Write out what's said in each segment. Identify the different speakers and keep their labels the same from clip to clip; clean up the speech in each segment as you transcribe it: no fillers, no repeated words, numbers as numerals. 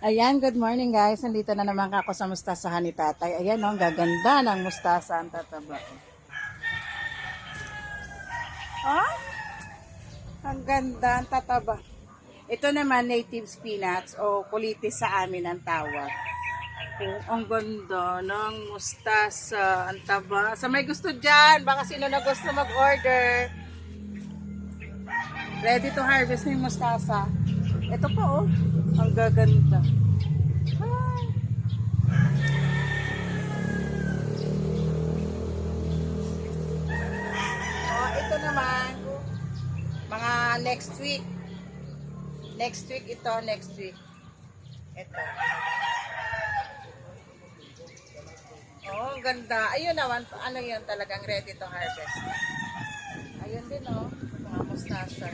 Speaker 1: Ayan, good morning guys. Nandito na naman ako sa mustasahan ni tatay. Ayan oh, ang gaganda ng mustasa ang tataba. Oh, ang ganda ang tataba. Ito naman native spinach o kulitis sa amin ang tawag. Oh, ang ganda ng mustasa ang taba. Sa may gusto dyan, baka sino na gusto mag-order. Ready to harvest na yung mustasa. Ito po oh, ang gaganda. Oh, ito naman, mga next week. Next week ito, next week. Ito. Oh, ang ganda. Ayun naman, ano yun talagang ready to harvest. Ayun din oh, mga mustasa.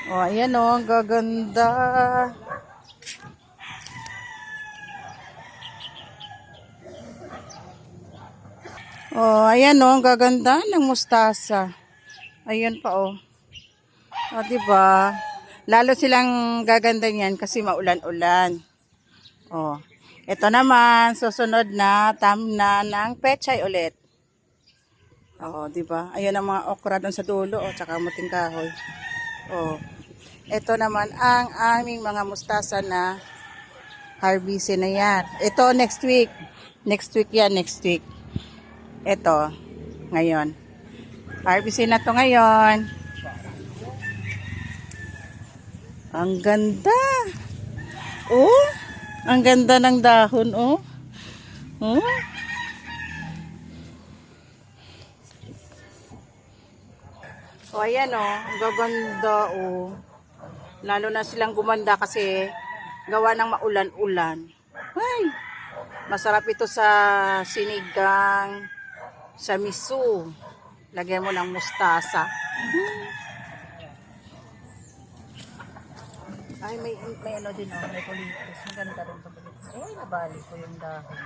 Speaker 1: Oh, ayan oh, ang gaganda. Oh, ayan oh, ang gaganda ng mustasa. Ayun pa oh. Oh, 'di ba? Lalo silang gaganda niyan kasi maulan-ulan. Oh. Ito naman, susunod na tamna ng pechay ulit. Oh, 'di ba? Ayan ang mga okra doon sa dulo, oh, tsaka muting kahoy. Oh. Ito naman ang aming mga mustasa na harvestin na yan. Ito next week. Next week yan, next week. Ito, ngayon. Harvestin na to ngayon. Ang ganda. Oh, ang ganda ng dahon, oh. Oh. Oh, ayan, oh. Ang gaganda, oh. Lalo na silang gumanda kasi gawa ng maulan-ulan. Ay, masarap ito sa sinigang, sa miso. Lagyan mo ng mustasa. Ay, may ano din, oh. May kulitis. Ang ganda rin sa kulitis. Ay, nabali ko yung dahon.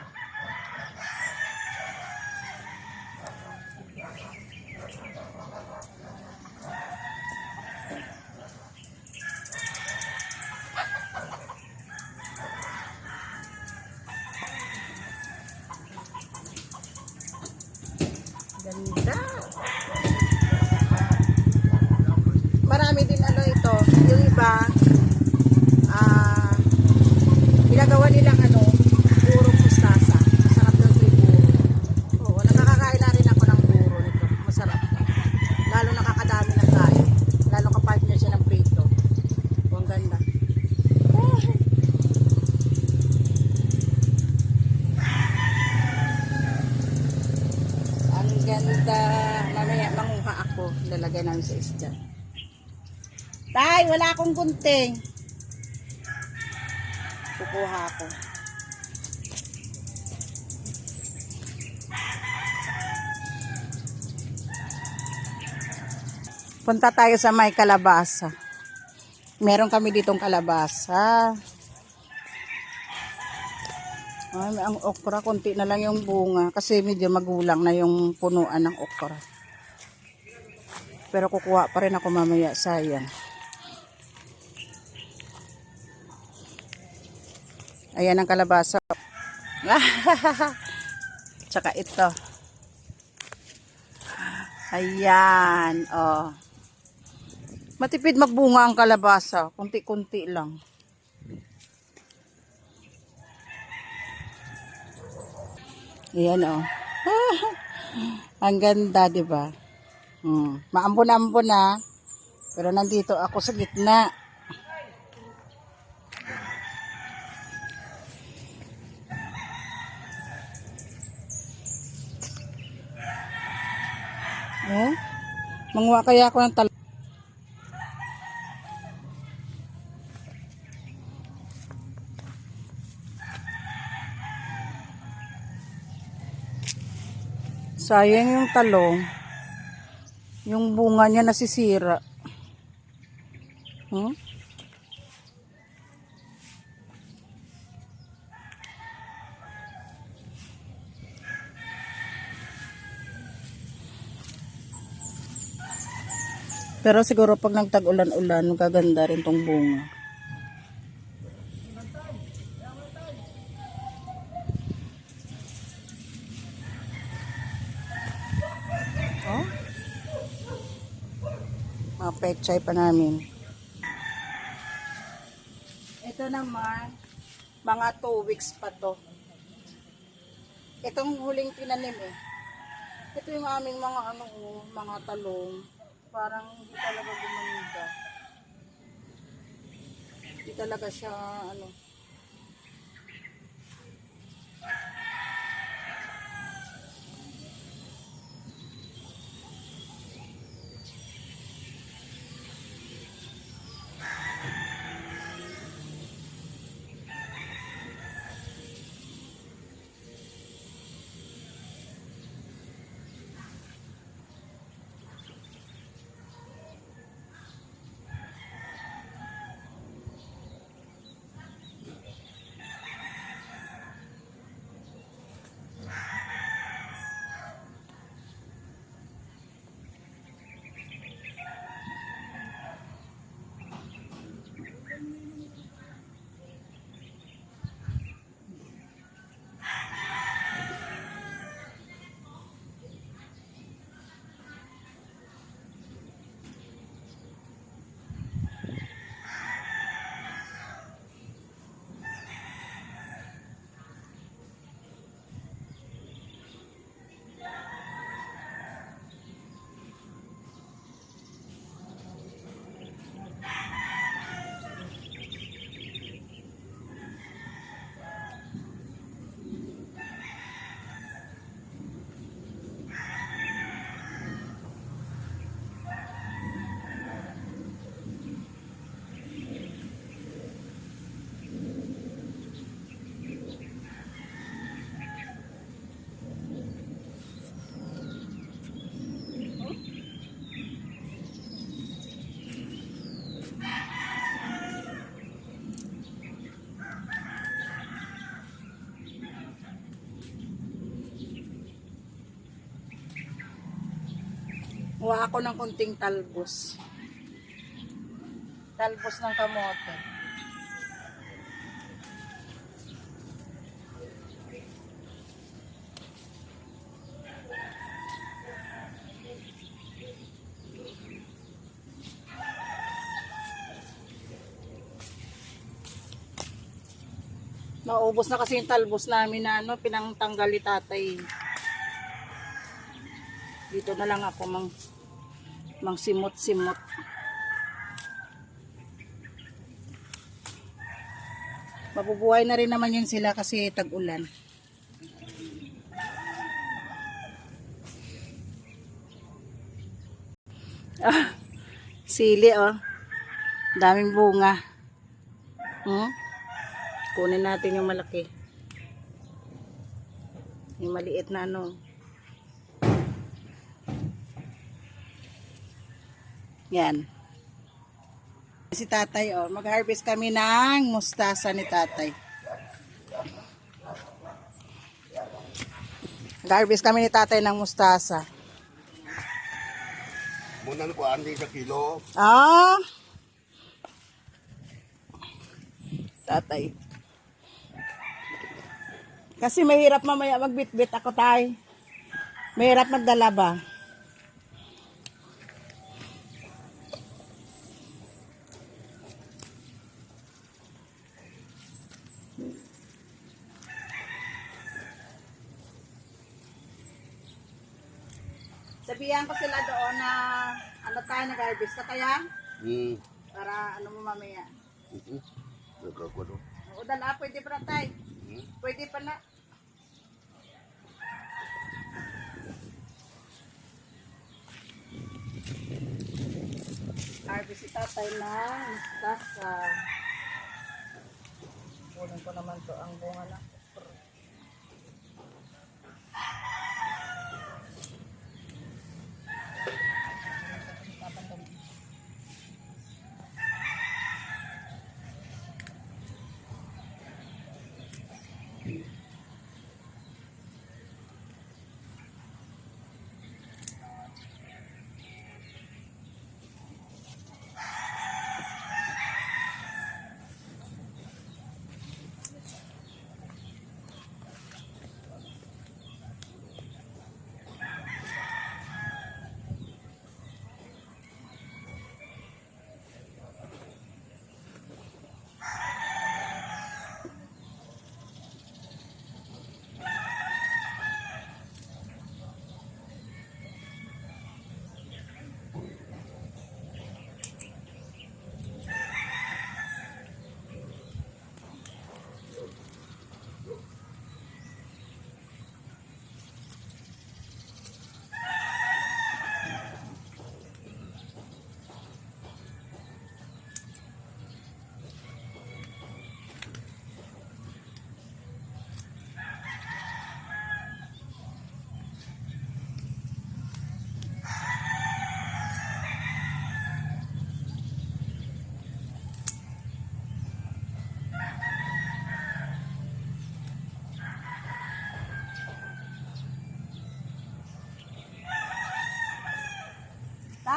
Speaker 1: Ganda. Marami din ano ito. Yung iba, ginagawa nilang ano, burong mustasa. Masarap daw yung buro. Oo, nakakakain na rin ako ng buro nito. Masarap. Lalo nakakadami ng kain. Lalo ka-partner siya ng prito. Oh, ang ganda. Ang ganda. Mamaya manguha ako. Lalagay namin sa isda. Tay, wala akong gunting. Kukuha ako. Punta tayo sa may kalabasa. Meron kami ditong kalabasa. Ay, ang okra, konti na lang yung bunga. Kasi medyo magulang na yung punuan ng okra. Pero kukuha pa rin ako mamaya, sayang. Ayan ang kalabasa. Tsaka ito. Ayan. Oh. Matipid magbunga ang kalabasa. Kunti-kunti lang. Ayan oh. Ang ganda, 'di ba? Maambon-ambon na. Pero nandito ako sa gitna. Oh, manguha kaya ako ng talong. Sayang yung talong. Yung bunga niya nasisira. Hmm? Pero siguro pag nagtag-ulan-ulan, gaganda rin tong bunga. Oh? Mga pechay pa namin. Ito naman, mga 2 weeks pa to. Itong huling tinanim eh. Ito yung aming mga mga talong. Parang hindi talaga gumanda. Hindi talaga siya Huwa ako ng kunting talbos. Talbos ng kamote. Naubos na kasi yung talbos namin na pinangtanggal ni tatay. Dito na lang ako mang simot-simot. Mabubuhay na rin naman yun sila kasi tag-ulan. Ah, sili oh. Daming bunga. Kunin natin yung malaki. Yung maliit na Yan. Si tatay oh, mag-harvest kami ng mustasa ni tatay. Mag-harvest kami ni tatay ng mustasa.
Speaker 2: Muna ko andi sa kilo.
Speaker 1: Ah. Tatay. Kasi mahirap mamaya magbitbit ako tay. Mahirap magdala ba? Sabihan ko sila doon na tayo nag-harvest ka kaya? Para mo mamaya.
Speaker 2: Nagkakulo.
Speaker 1: O dala, pwede pa na tayo. Pwede pa na. Harvest si tatay ng mustasa. Kunin ko naman to ang bunga na.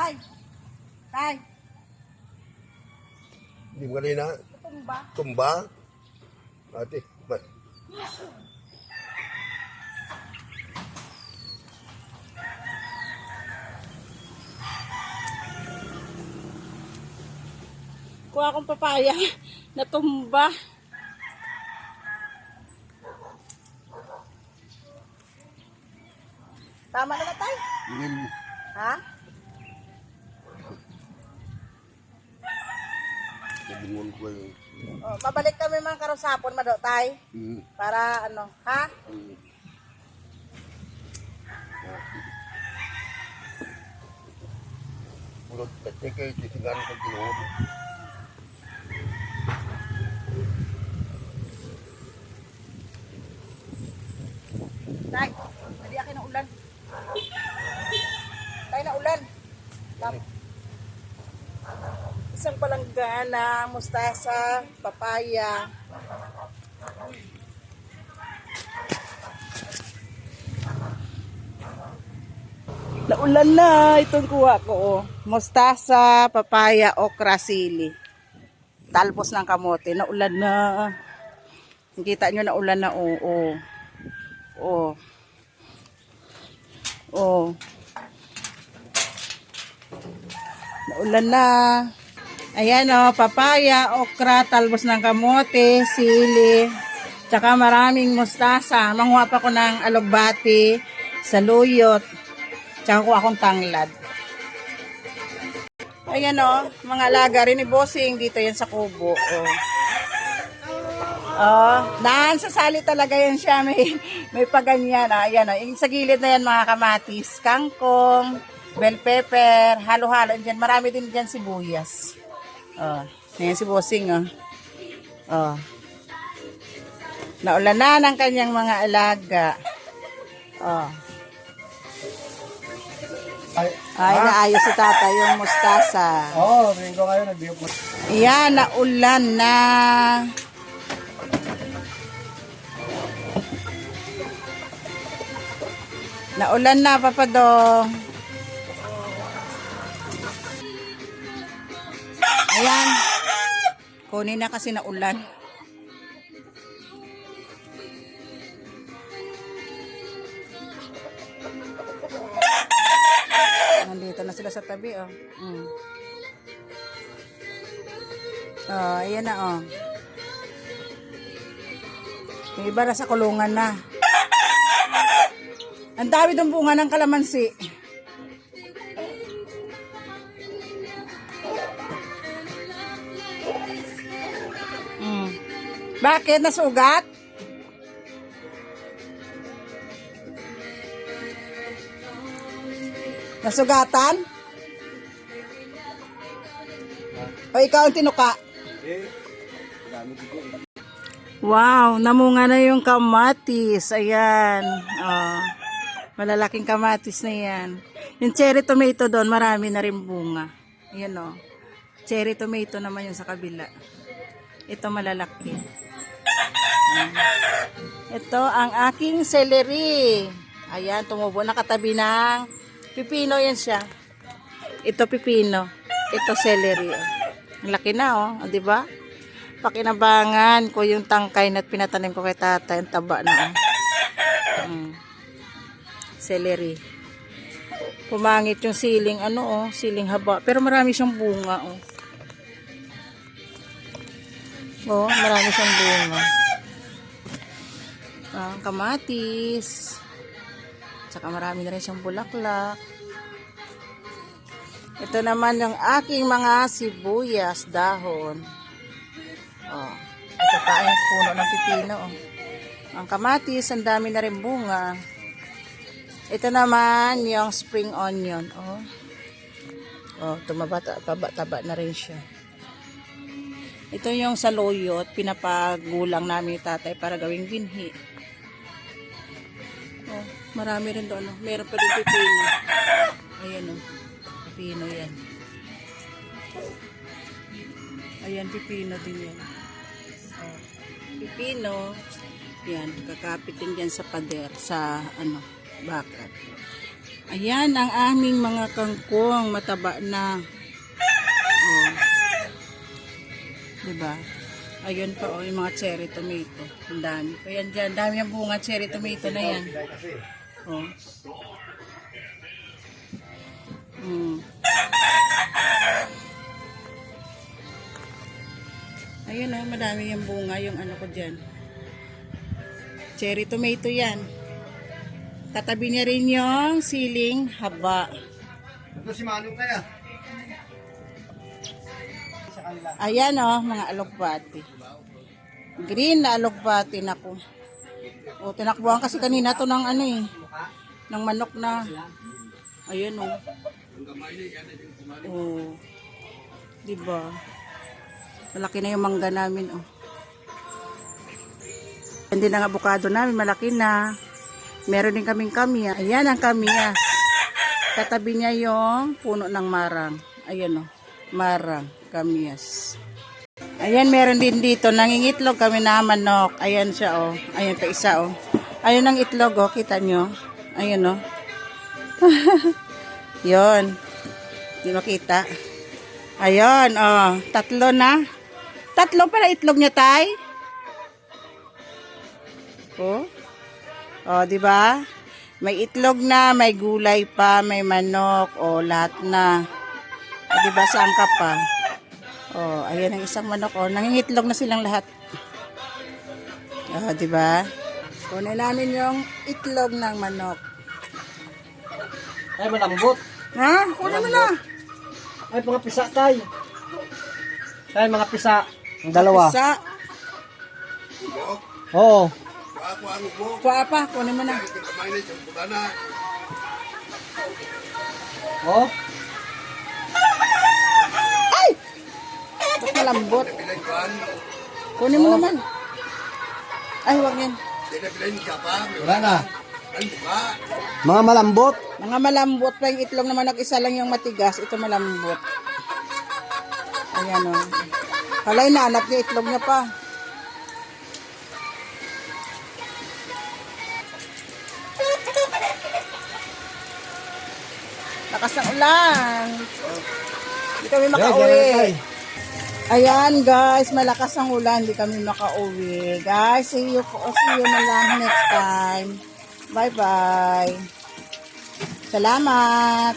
Speaker 1: Tay! Tay!
Speaker 2: Hindi mo kanina.
Speaker 1: Tumba.
Speaker 2: Tumba. Ate, ba't?
Speaker 1: Kuha akong papaya. Natumba. Tama na ba, Tay?
Speaker 2: Hindi.
Speaker 1: Ha?
Speaker 2: Nabungon ko yung...
Speaker 1: Oh, mabalik kami mga karusapon, Mado, Tay. Para ano, ha?
Speaker 2: Pulot, pati kayo, titingan ko kinuod.
Speaker 1: Tay, hindi akin ng ulan. Tay, na ulan. Isang palanggana, mustasa, papaya. Naulan na itong kuha ko. Oh. Mustasa, papaya, okra, sili. Talbos ng kamote. Naulan na. Kita nyo naulan na. Oh, oh. Oh. Oh. Naulan na. Ayan o, papaya, okra, talbos ng kamote, sili, tsaka maraming mustasa. Manguha pa ko ng alugbati, saluyot, tsaka kuha akong tanglad. Ayan o, mga alaga rin ni Bossing dito yan sa kubo. Naan sa sali talaga yan siya. May paganyan. Ayan o, yung sa gilid na yan mga kamatis, kangkong, bell pepper, halo-halo dyan. Marami din dyan sibuyas. Ayan si Bossing, naulan na ng kanyang mga alaga. Ay, naayos si tata yung mustasa.
Speaker 2: Ringo kayo, nag-diop mo.
Speaker 1: Ayan, naulan na. Naulan na, Papadong. Ayan. Kunin na kasi naulan. Nandito na sila sa tabi, oh. Ayan na, oh. Yung iba na sa kulungan na. Ang dami ng bunga ng kalamansi. Bakit? Nasugat? Nasugatan? O ikaw ang tinuka? Wow, namunga na yung kamatis. Ayan. Malalaking kamatis na yan. Yung cherry tomato doon, marami na rin bunga. Ayan o. Cherry tomato naman yung sa kabila. Ito malalaki. Ito ang aking celery. Ayan, tumubo. Nakatabi ng pipino yan siya. Ito pipino. Ito celery. Ang laki na oh. Di ba? Pakinabangan ko yung tangkay na pinatanim ko kay tata. Yung taba na oh. Celery. Pumangit yung siling siling haba. Pero marami siyang bunga oh. Oh, marami siyang bunga. Kamatis. Tsaka marami na rin siyang bulaklak. Ito naman yung aking mga sibuyas, dahon. Ito pa yung puno ng pipino. Ang kamatis, ang dami na rin bunga. Ito naman yung spring onion. Taba na rin siya. Ito yung saluyot, pinapagulang namin ni tatay para gawing binhi. Marami rin doon. Meron pa din pipino. Ayan pipino yan. Ayan, pipino din yan. Pipino. Yan, kakapit din dyan sa pader, sa bakat. Ayan ang aming mga kangkong, mataba na. Oh. Diba? Ayun pa oh, yung mga cherry tomato. Ang dami. Ayan dyan, dami ang bunga cherry tomato na yan. Oh. Ayun oh, madami yung bunga, yung ano ko dyan. Cherry tomato yan. Katabi niya rin yung siling haba.
Speaker 2: Ito si Manong kaya.
Speaker 1: Ayan oh, mga alugbati. Green na alugbati na ko. O, tinakbuhan kasi kanina to ng ano eh. Ng manok na. Ayan oh. Oh. Diba? Malaki na yung mangga namin oh. Hindi na ang avocado namin, malaki na. Meron din kaming kamya. Ayan ang kamyas. Katabi niya yung puno ng marang. Ayan oh. Marang, kamyas. Ayan, meron din dito. Nangingitlog kami na manok. Ayan siya, oh. Ayan pa isa, oh. Ayan ang itlog, oh. Kita nyo? Ayan, oh. Yun. Hindi makita. Ayan, oh. Tatlo na. Tatlo pala itlog niya, tay. Oh. Oh, di ba? May itlog na, may gulay pa, may manok. Oh, lahat na. Oh, di ba? Saan ka pa? Oh, ayan ang isang manok. Oh, nangingitlog na silang lahat. Oh, di ba? Kunin namin yung itlog ng manok.
Speaker 3: Ay, malambot.
Speaker 1: Ha? Kunin mo na.
Speaker 3: Ay, mga pisa, tay. Ay, mga pisa. Ang dalawa.
Speaker 1: Isa.
Speaker 3: Oo.
Speaker 2: Ako ang mo.
Speaker 1: Kuha pa. Kunin mo na.
Speaker 2: Kamay na siyang pulana.
Speaker 3: Oh.
Speaker 1: Ay! Ba't malambot?
Speaker 2: Pinagpan.
Speaker 1: Kunin mo naman. Ay, huwag yan.
Speaker 2: Pinagpan ka pa.
Speaker 3: Wala na.
Speaker 2: Ang buka.
Speaker 3: Mga malambot.
Speaker 1: Mga malambot pa yung itlog na manok. Isa lang yung matigas. Ito malambot. Ayan o. Kalay na, anak niya. Itlog niya pa. Lakas ng ulan. Hindi kami makauwi. Ayan guys, malakas ang ulan. Hindi kami makauwi. Guys, see you na lang next time. Bye-bye. Salamat.